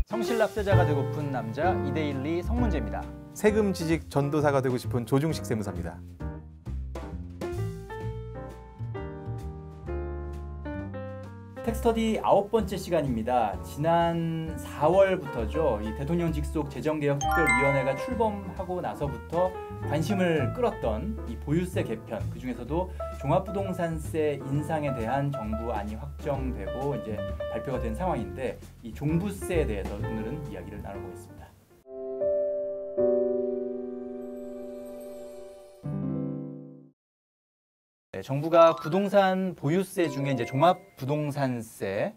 성실납세자가 되고픈 남자 이데일리 성문재입니다. 세금 지식 전도사가 되고 싶은 조중식 세무사입니다. 텍스터디 9번째 시간입니다. 지난 4월부터죠. 이 대통령 직속 재정개혁특별위원회가 출범하고 나서부터 관심을 끌었던 이 보유세 개편, 그 중에서도 종합부동산세 인상에 대한 정부안이 확정되고 이제 발표가 된 상황인데, 이 종부세에 대해서 오늘은 이야기를 나눠보겠습니다. 네, 정부가 부동산 보유세 중에 이제 종합부동산세를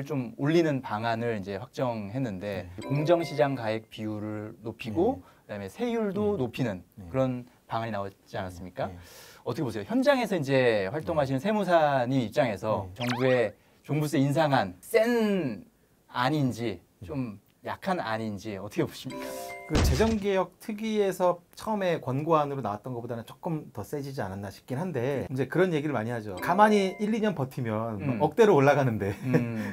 좀 올리는 방안을 이제 확정했는데, 공정시장 가액 비율을 높이고 그다음에 세율도 높이는 그런 방안이 나오지 않았습니까? 어떻게 보세요? 현장에서 이제 활동하시는 세무사님 입장에서 정부의 종부세 인상안 센 안인지 좀 약한 안인지 어떻게 보십니까? 그 재정개혁 특위에서 처음에 권고안으로 나왔던 것보다는 조금 더 세지지 않았나 싶긴 한데, 이제 그런 얘기를 많이 하죠. 가만히 1, 2년 버티면 억대로 올라가는데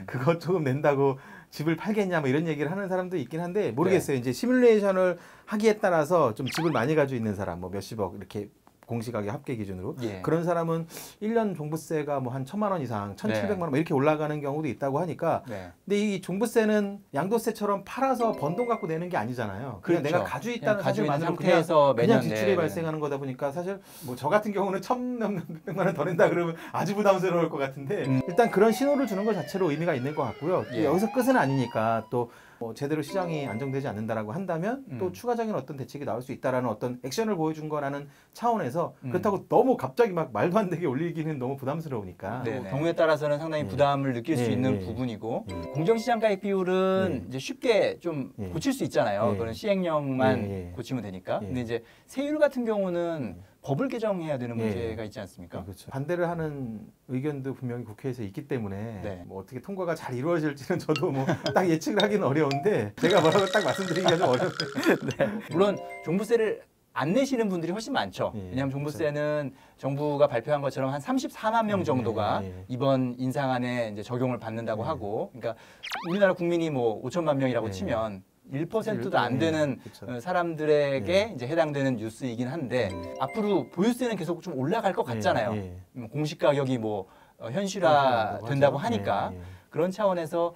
그거 조금 낸다고 집을 팔겠냐 뭐 이런 얘기를 하는 사람도 있긴 한데 모르겠어요. 네. 이제 시뮬레이션을 하기에 따라서 좀 집을 많이 가지고 있는 사람, 뭐 몇십억 이렇게 공시가격 합계 기준으로 그런 사람은 1년 종부세가 뭐 한 1,000만 원 이상, 1,700만 원 이렇게 올라가는 경우도 있다고 하니까. 근데 이 종부세는 양도세처럼 팔아서 번 돈 갖고 내는 게 아니잖아요. 그냥 내가 가지고 있다는 사실만으로 그냥 지출이 발생하는 거다 보니까 사실 뭐 저 같은 경우는 1,000몇백만 원 더 낸다 그러면 아주 부담스러울 것 같은데 일단 그런 신호를 주는 것 자체로 의미가 있는 것 같고요. 여기서 끝은 아니니까 또 뭐 제대로 시장이 안정되지 않는다라고 한다면 또 추가적인 어떤 대책이 나올 수 있다라는 어떤 액션을 보여준 거라는 차원에서 그렇다고 너무 갑자기 막 말도 안 되게 올리기는 너무 부담스러우니까 경우에 따라서는 상당히 부담을 느낄 수 있는 부분이고, 공정시장 가액 비율은 이제 쉽게 좀 고칠 수 있잖아요. 그런 시행령만 고치면 되니까. 근데 이제 세율 같은 경우는 법을 개정해야 되는 문제가 있지 않습니까? 그렇죠. 반대를 하는 의견도 분명히 국회에서 있기 때문에 뭐 어떻게 통과가 잘 이루어질지는 저도 뭐 딱 예측을 하기는 어려운데, 제가 뭐라고 딱 말씀드리기가 좀 어렵네요. 물론 종부세를 안 내시는 분들이 훨씬 많죠. 왜냐하면 종부세는 정부가 발표한 것처럼 한 34만 명 정도가 이번 인상안에 이제 적용을 받는다고 하고, 그러니까 우리나라 국민이 뭐 5천만 명이라고 치면 1%도 안 되는 사람들에게 이제 해당되는 뉴스이긴 한데, 앞으로 보유세는 계속 좀 올라갈 것 같잖아요. 공시 가격이 뭐 현실화 된다고 하니까. 그런 차원에서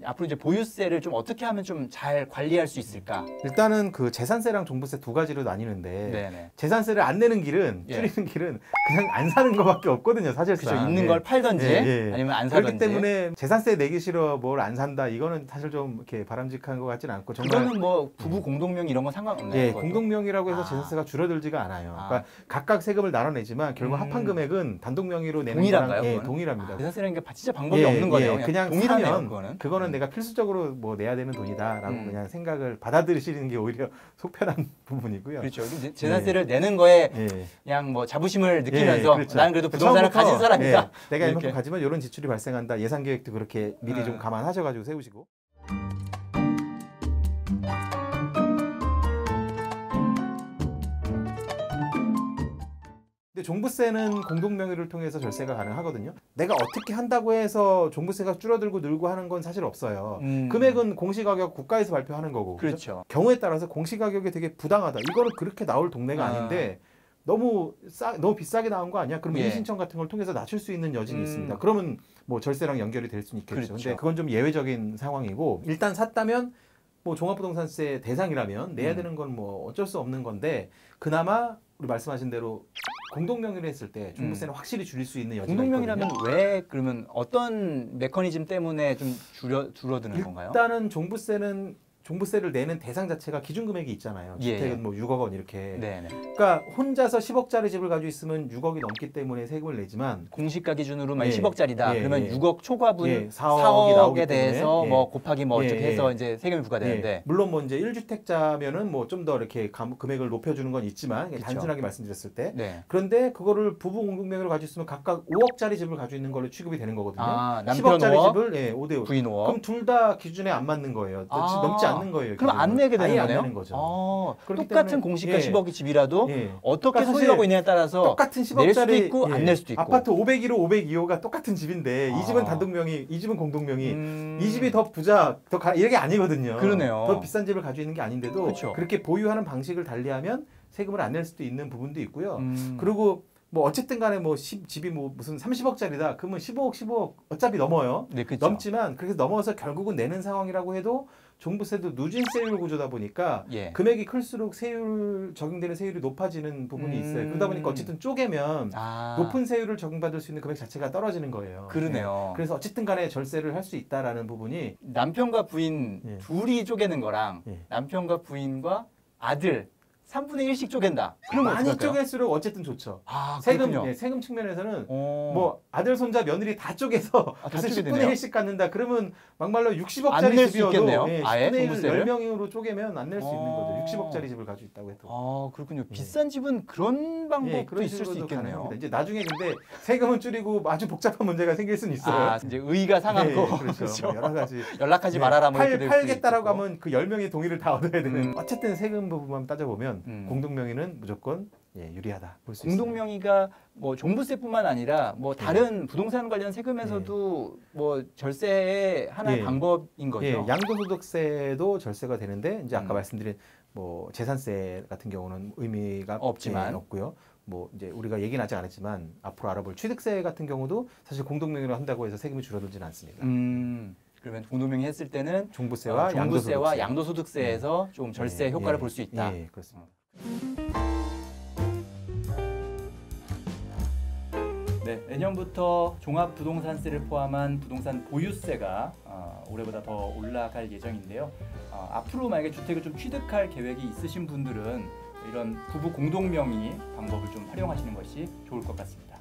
앞으로 이제 보유세를 좀 어떻게 하면 좀 잘 관리할 수 있을까? 일단은 그 재산세랑 종부세 두 가지로 나뉘는데, 재산세를 안 내는 길은, 줄이는 길은 그냥 안 사는 것밖에 없거든요, 사실상. 그렇죠. 있는 걸 팔던지 아니면 안 사던지. 그렇기 때문에 재산세 내기 싫어, 뭘 안 산다, 이거는 사실 좀 이렇게 바람직한 것 같지는 않고, 정말 그거는 뭐 부부 공동명 이런 건 상관없나요? 공동명의라고 해서 재산세가 줄어들지가 않아요. 그러니까 각각 세금을 나눠내지만 결국 합한 금액은 단독 명의로 내는 동일한가요? 거랑 동일합니다. 재산세라는 게 진짜 방법이 없는 거네요. 그냥 동일하네요, 사면 그거는 내가 필수적으로 뭐 내야 되는 돈이다라고 그냥 생각을 받아들이시는 게 오히려 속편한 부분이고요. 그렇죠. 재산세를 내는 거에 그냥 뭐 자부심을 느끼면서 나는 그래도 부동산을 가진 사람이다. 내가 이만큼 가지면 이런 지출이 발생한다. 예산 계획도 그렇게 미리 좀 감안하셔가지고 세우시고. 근데 종부세는 공동명의를 통해서 절세가 가능하거든요. 내가 어떻게 한다고 해서 종부세가 줄어들고 늘고 하는 건 사실 없어요. 금액은 공시가격 국가에서 발표하는 거고. 그렇죠. 경우에 따라서 공시가격이 되게 부당하다. 이거는 그렇게 나올 동네가 아닌데 너무 비싸게 나온 거 아니야? 그럼 이의신청 같은 걸 통해서 낮출 수 있는 여지는 있습니다. 그러면 뭐 절세랑 연결이 될 수는 있겠죠. 근데 그건 좀 예외적인 상황이고, 일단 샀다면 뭐 종합부동산세 대상이라면 내야 되는 건 뭐 어쩔 수 없는 건데, 그나마 우리 말씀하신 대로 공동명의를 했을 때 종부세는 확실히 줄일 수 있는 여지가 공동명의라면 있거든요. 왜 그러면 어떤 메커니즘 때문에 좀 줄어드는 건가요? 일단은 종부세를 내는 대상 자체가 기준 금액이 있잖아요. 주택은 뭐 6억 원 이렇게. 그러니까 혼자서 10억짜리 집을 가지고 있으면 6억이 넘기 때문에 세금을 내지만, 공시가 기준으로만 10억짜리다. 그러면 6억 초과분 4억에 대해서 뭐 곱하기 뭐 어떻게 해서 이제 세금이 부과되는데, 물론 뭐 이제 1주택자면은 뭐 좀 더 이렇게 금액을 높여주는 건 있지만, 단순하게 말씀드렸을 때. 그런데 그거를 부부 공동명의로 가지고 있으면 각각 5억짜리 집을 가지고 있는 걸로 취급이 되는 거거든요. 남편 10억짜리 5억, 집을 5대 5. 부인 5억. 그럼 둘 다 기준에 안 맞는 거예요. 넘지 않는 거예요. 그럼 안 내게 되는 아예 안 거네요? 내는 거죠. 그렇기 똑같은 때문에, 공시가 예. 10억이 집이라도 예. 어떻게 그러니까 소유하고 있느냐에 따라서 똑같은 낼 수도 10억짜리 있고 안 낼 수도 있고. 아파트 501호, 502호가 똑같은 집인데 이 집은 단독명의, 이 집은 공동명의. 이 집이 더 부자, 이게 아니거든요. 그러네요. 더 비싼 집을 가지고 있는 게 아닌데도 그쵸. 그렇게 보유하는 방식을 달리하면 세금을 안 낼 수도 있는 부분도 있고요. 그리고 뭐 어쨌든 간에 뭐 집이 뭐 무슨 30억짜리다. 그러면 15억 어차피 넘어요. 네, 그렇죠. 넘지만 그렇게 넘어서 결국은 내는 상황이라고 해도 종부세도 누진세율 구조다 보니까 예. 금액이 클수록 적용되는 세율이 높아지는 부분이 있어요. 그러다 보니까 어쨌든 쪼개면 높은 세율을 적용받을 수 있는 금액 자체가 떨어지는 거예요. 그러네요. 그래서 어쨌든 간에 절세를 할 수 있다라는 부분이 남편과 부인 예. 둘이 쪼개는 거랑 예. 남편과 부인과 아들 3분의 1씩 쪼갠다. 그러면 많이 어떡할까요? 쪼갤수록 어쨌든 좋죠. 세금 세금 측면에서는 뭐 뭐 아들, 손자, 며느리 다 쪼개서 다 그래서 쪼개 10분의 되네요? 1씩 갖는다. 그러면 막말로 안 60억짜리 낼 수 집이어도 있겠네요. 아예 10분의 1, 종부세를? 10명으로 쪼개면 안 낼 수 있는 거죠. 60억짜리 집을 가지고 있다고 해도. 그렇군요. 비싼 집은 그런 방법도 그런 있을 수 식으로도 있겠네요. 가능합니다. 이제 나중에 근데 세금은 줄이고 아주 복잡한 문제가 생길 수는 있어요. 이제 의의가 상하고 그렇죠. 그렇죠. 뭐 여러 가지 연락하지 말아라 뭐 이렇게 될 수도 팔겠다라고 있고. 하면 그 10명의 동의를 다 얻어야 되는. 어쨌든 세금 부분만 따져보면 공동명의는 무조건 유리하다 볼 수 있어요. 공동명의가 뭐 종부세뿐만 아니라 뭐 다른 부동산 관련 세금에서도 뭐 절세의 하나의 방법인 거죠. 양도소득세도 절세가 되는데 이제 아까 말씀드린 뭐 재산세 같은 경우는 의미가 없지만 없고요. 뭐 이제 우리가 얘기는 아직 안 했지만 앞으로 알아볼 취득세 같은 경우도 사실 공동명의로 한다고 해서 세금이 줄어들지는 않습니다. 그러면 공동명의 했을 때는 종부세와 양도소득세에서 좀 절세 효과를 볼 수 있다. 예, 그렇습니다. 네, 내년부터 종합부동산세를 포함한 부동산 보유세가 올해보다 더 올라갈 예정인데요. 앞으로 만약에 주택을 좀 취득할 계획이 있으신 분들은 이런 부부 공동명의 방법을 좀 활용하시는 것이 좋을 것 같습니다.